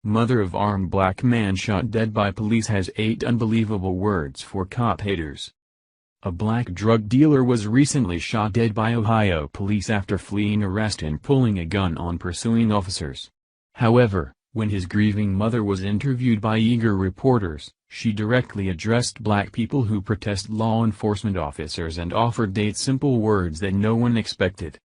Mother of armed black man shot dead by police has 8 unbelievable words for cop haters. A black drug dealer was recently shot dead by Ohio police after fleeing arrest and pulling a gun on pursuing officers. However, when his grieving mother was interviewed by eager reporters, she directly addressed black people who protest law enforcement officers and offered 8 simple words that no one expected.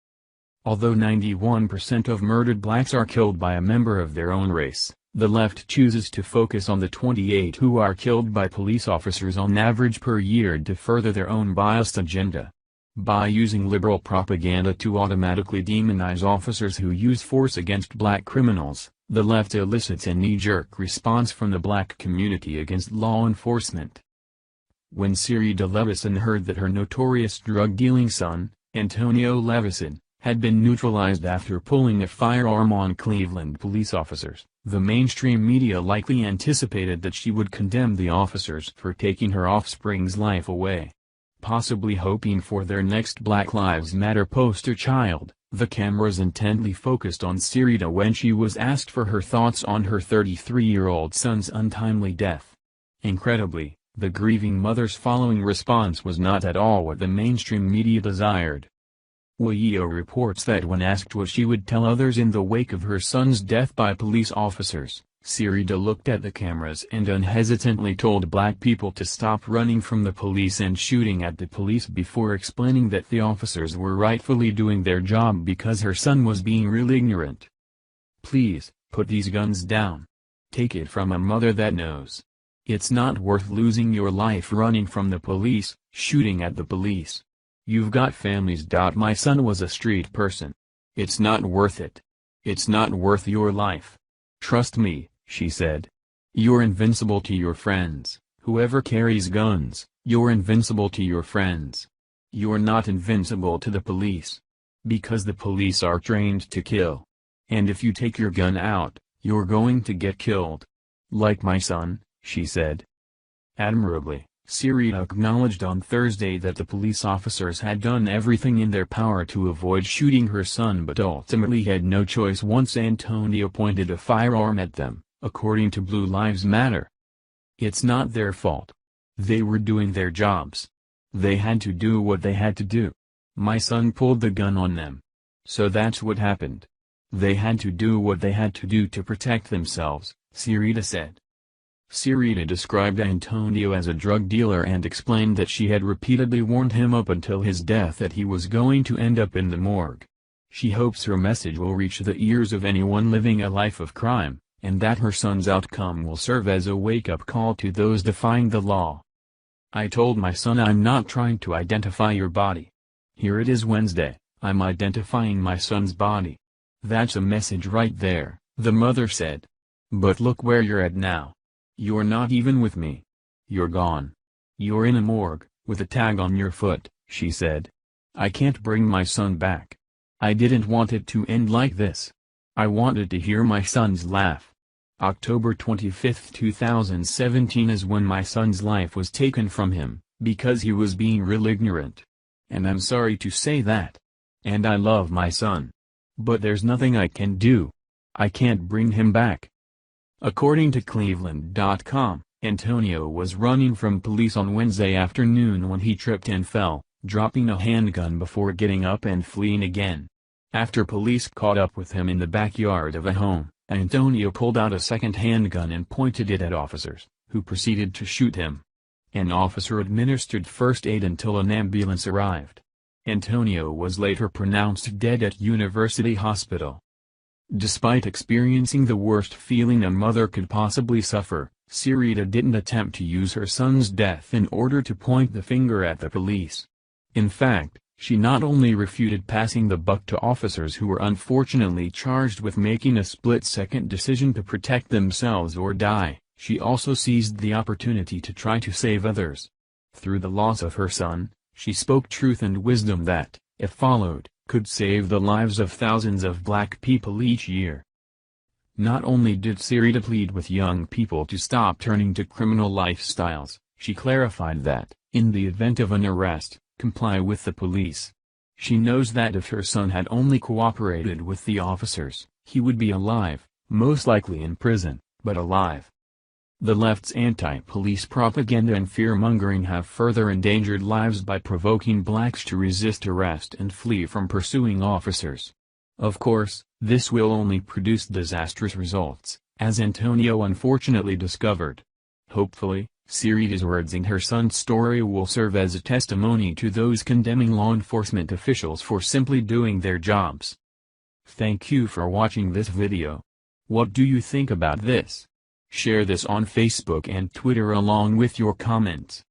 Although 91% of murdered blacks are killed by a member of their own race, the left chooses to focus on the 28 who are killed by police officers on average per year to further their own biased agenda. By using liberal propaganda to automatically demonize officers who use force against black criminals, the left elicits a knee-jerk response from the black community against law enforcement. When Serita Levison heard that her notorious drug-dealing son, Antonio Levison, had been neutralized after pulling a firearm on Cleveland police officers, the mainstream media likely anticipated that she would condemn the officers for taking her offspring's life away. Possibly hoping for their next Black Lives Matter poster child, the cameras intently focused on Serita when she was asked for her thoughts on her 33-year-old son's untimely death. Incredibly, the grieving mother's following response was not at all what the mainstream media desired. WIO reports that when asked what she would tell others in the wake of her son's death by police officers, Serita looked at the cameras and unhesitantly told black people to stop running from the police and shooting at the police before explaining that the officers were rightfully doing their job because her son was being real ignorant. "Please, put these guns down. Take it from a mother that knows. It's not worth losing your life running from the police, shooting at the police. You've got families. My son was a street person. It's not worth it. It's not worth your life. Trust me," she said. "You're invincible to your friends, whoever carries guns, you're invincible to your friends. You're not invincible to the police. Because the police are trained to kill. And if you take your gun out, you're going to get killed. Like my son," she said. Admirably, Serita acknowledged on Thursday that the police officers had done everything in their power to avoid shooting her son but ultimately had no choice once Antonio pointed a firearm at them, according to Blue Lives Matter. "It's not their fault. They were doing their jobs. They had to do what they had to do. My son pulled the gun on them. So that's what happened. They had to do what they had to do to protect themselves," Serita said. Serita described Antonio as a drug dealer and explained that she had repeatedly warned him up until his death that he was going to end up in the morgue. She hopes her message will reach the ears of anyone living a life of crime, and that her son's outcome will serve as a wake-up call to those defying the law. "I told my son I'm not trying to identify your body. Here it is Wednesday, I'm identifying my son's body. That's a message right there," the mother said. "But look where you're at now. You're not even with me. You're gone. You're in a morgue, with a tag on your foot," she said. "I can't bring my son back. I didn't want it to end like this. I wanted to hear my son's laugh. October 25, 2017 is when my son's life was taken from him, because he was being real ignorant. And I'm sorry to say that. And I love my son. But there's nothing I can do. I can't bring him back." According to Cleveland.com, Antonio was running from police on Wednesday afternoon when he tripped and fell, dropping a handgun before getting up and fleeing again. After police caught up with him in the backyard of a home, Antonio pulled out a second handgun and pointed it at officers, who proceeded to shoot him. An officer administered first aid until an ambulance arrived. Antonio was later pronounced dead at University Hospital. Despite experiencing the worst feeling a mother could possibly suffer, Serita didn't attempt to use her son's death in order to point the finger at the police. In fact, she not only refuted passing the buck to officers who were unfortunately charged with making a split-second decision to protect themselves or die, she also seized the opportunity to try to save others. Through the loss of her son, she spoke truth and wisdom that, if followed, could save the lives of thousands of black people each year. Not only did Serita plead with young people to stop turning to criminal lifestyles, she clarified that, in the event of an arrest, comply with the police. She knows that if her son had only cooperated with the officers, he would be alive, most likely in prison, but alive. The left's anti-police propaganda and fear-mongering have further endangered lives by provoking blacks to resist arrest and flee from pursuing officers. Of course, this will only produce disastrous results, as Antonio unfortunately discovered. Hopefully, Sirita's words and her son's story will serve as a testimony to those condemning law enforcement officials for simply doing their jobs. Thank you for watching this video. What do you think about this? Share this on Facebook and Twitter along with your comments.